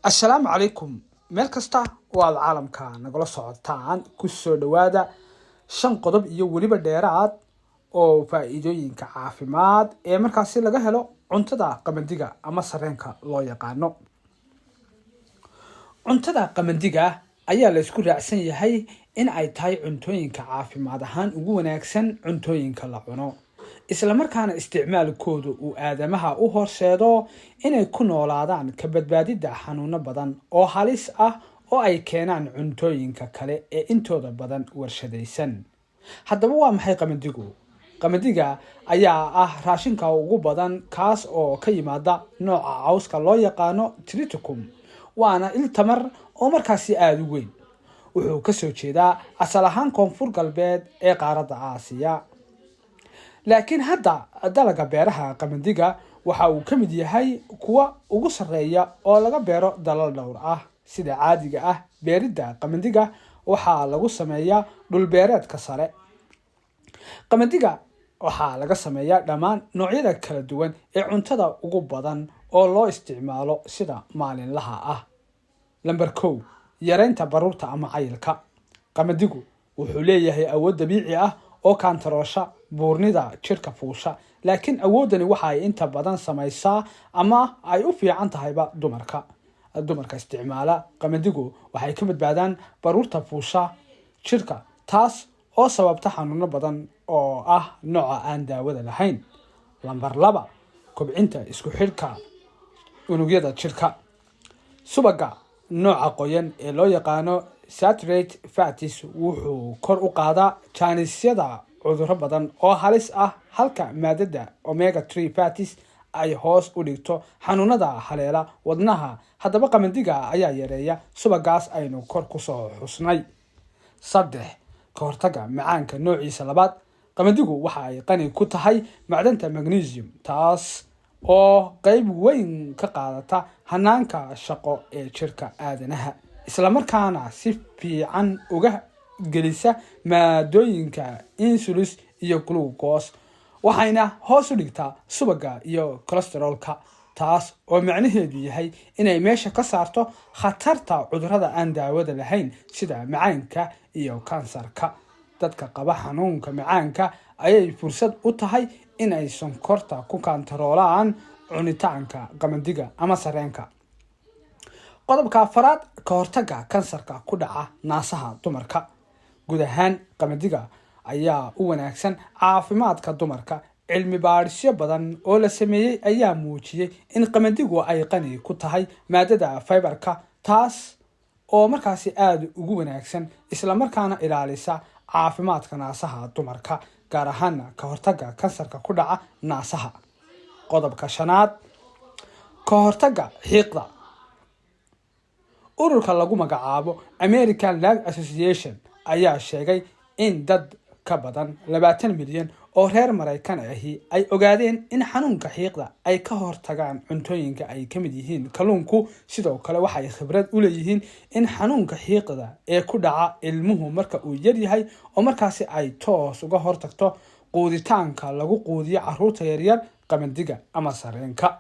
السلام عليكم meel kasta oo aad caalamka nagala socotaan ku soo dhawaada shan qodob iyo waliba dheeraad oo faa'iidooyinka caafimaad ee markaasi laga helo cuntada qamandiga ama sareenka loo yaqaano. Cuntada qamandiga ayaa la isku raacsan yahay in ay tahay cuntooyinka caafimaad ahaan ugu wanaagsan cuntooyinka la cuno, isla markaana isticmaalkoodu uu aadamaha u horseedo inay ku noolaadaan ka badbaadida xanuuno badan oo halis ah oo ay keenaan cuntooyinka kale ee intooda badan warshadaysan. Haddaba waa maxay qamandigu? Qamandiga ayaa ah raashinka ugu badan kaas oo ka yimaada nooca cawska loo yaqaano triticum, waana il tamar oo markaasi aad u weyn. Wuxuu ka soo jeedaa asal ahaan koonfur galbeed ee qaaradda Aasiya. laakiin hadda dalagga beeraha qamandiga waxa uu ka mid yahay kuwa ugu sareeya oo laga beero dalal dhowr ah. Sida caadiga ah, beeridda qamandiga waxaa lagu sameeyaa dhul beereedka sare. Qamandiga waxaa laga sameeyaa dhammaan noocyada kala duwan ee cuntada ugu badan oo loo isticmaalo sida maalinlaha ah. Lambar 1, yareynta baruurta ama cayilka. Qamandigu wuxuu leeyahay awood dabiici ah oo kaantaroosha buurnida jirka fuusha, laakiin awoodani waxa ay inta badan samaysaa ama ay u fiican tahayba dumarka isticmaala qamandigu waxay ka badbaadaan baruurta fuusha jirka, taas oo sababta xanuuno badan oo ah nooca aan daawada lahayn. Lambar 2, kobcinta isku xidhka unugyada jirka. Subaga nooca qoyan ee loo yaqaano saturated fats wuxuu kor u qaadaa janisyada cudurro badan oo halis ah, halka maadada omega 3 fats ay hoos u dhigto xanuunada haleela wadnaha. Haddaba qamandiga ayaa yareeya subagaas aynu kor ku soo xusnay. 3, ka hortagga macaanka noociisa labaad. Qamandigu waxa ay qani ku tahay macdanta magnesium, taas oo qayb weyn ka qaadata hanaanka shaqo ee jirka aadanaha, isla markaana si fiican uga gelisa maadooyinka insulin iyo glucose, waxayna hoos u dhigtaa subaga iyo cholesterolka, taas oo macnaheedu yahay inay meesha ka saarto khatarta cudurrada aan daawada lahayn sida macaanka iyo kansarka. Dadka qaba xanuunka macaanka ayay fursad u tahay in ay sonkorta ku kaantaroolaan cunitaanka qamandiga ama sareenka. Qodobka 4, ka hortagga kansarka ku dhaca naasaha dumarka. Guud ahaan qamandiga ayaa u wanaagsan caafimaadka dumarka. Cilmi baadhisyo badan oo la sameeyay ayaa muujiyay in qamandigu ay qani ku tahay maadada fiberka, taas oo markaasi aad ugu wanaagsan isla markaana ilaalisa caafimaadka naasaha dumarka, gaar ahaan ka hortagga kansarka ku dhaca naasaha. Qodobka 5, ka hortagga xiiqda. Ururka lagu magacaabo American Lung Association ayaa sheegay in dad ka badan 20 milyan oo reer Mareykan ahi ay ogaadeen in xanuunka xiiqda ay ka hortagaan cuntooyinka ay ka mid yihiin kalluunku. Sidoo kale waxay khibrad u leeyihiin in xanuunka xiiqda ee ku dhaca ilmuhu marka uu yar yahay oo markaasi ay toos uga hortagto quuditaanka lagu quudiyo carruurta yaryar qamandiga ama sareenka.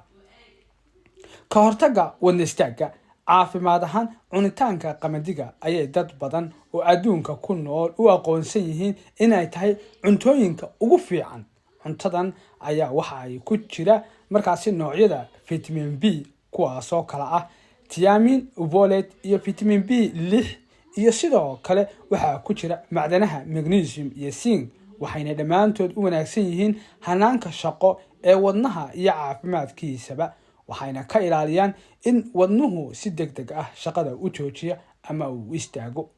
Ka hortagga wadne istaagga. Caafimaad ahaan cunitaanka qamandiga ayay dad badan oo adduunka ku nool u aqoonsan yihiin inay tahay cuntooyinka ugu fiican. Cuntadan ayaa waxa ay ku jira markaasi noocyada vitamin B, kuwaasoo kala ah thiamine, folate iyo vitamin B6, iyo sidoo kale waxaa ku jira macdanaha magnesium iyo zinc, waxayna dhammaantood u wanaagsan yihiin hanaanka shaqo ee wadnaha iyo caafimaadkiisaba, waxayna ka ilaaliyaan in wadnuhu si degdeg ah shaqada u joojiyo ama uu istaago.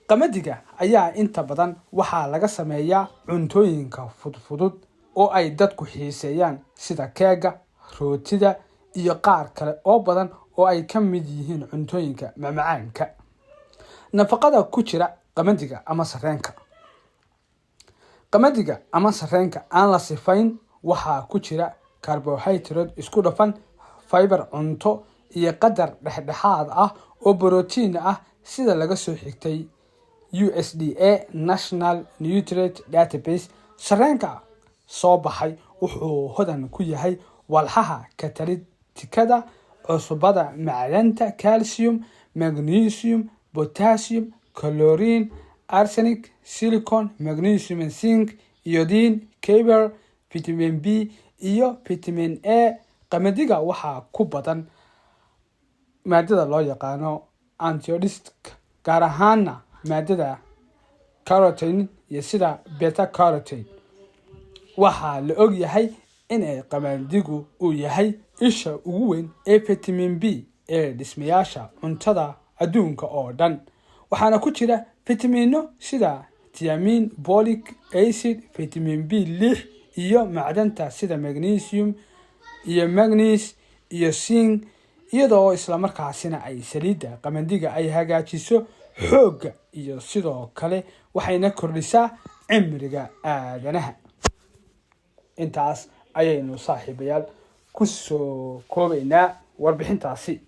Qamandiga ayaa inta badan waxaa laga sameeyaa cuntooyinka fudud oo ay dadku xiiseeyaan sida keega, rootida iyo qaar kale oo badan oo ay ka mid yihiin cuntooyinka macmacaanka. Nafaqada ku jira qamandiga ama sareenka. Qamandiga ama sareenka aan la sifayn waxaa ku jira carbohydrate isku dhafan, fiber cunto iyo qadar dhexdhexaad ah oo borotiin ah, sida laga soo xigtay USDA National Nutrient Database. Sareenka soo baxay wuxuu hodan ku yahay walxaha catalytic-da cusbada macdanta calcium, magnesium, potassium, chlorine, arsenic, silicon, magnesium and zinc, iodine, copper, vitamin B iyo vitamin A. qamadiga waxaa ku badan maadada loo yaqaano antioxidant gaar ahaana maadada carotene iyo sida beta carotene. waxaa la og yahay in qamadigu uu yahay isha ugu weyn ee vitamin B ee dhismayaasha cuntada adduunka oo dhan. waxaana ku jira fitamino sida thiamine, folic acid, vitamin B6 iyo macdanta sida magnesium iyo manganese iyo zinc, iyadoo isla markaasina ay saliidda qamadiga ay hagaajiso xoogga iyo sidoo kale waxayna kordhisaa cimriga aadanaha. intaas ayaynu saaxiibayaal ku soo koobaynaa warbixintaasi.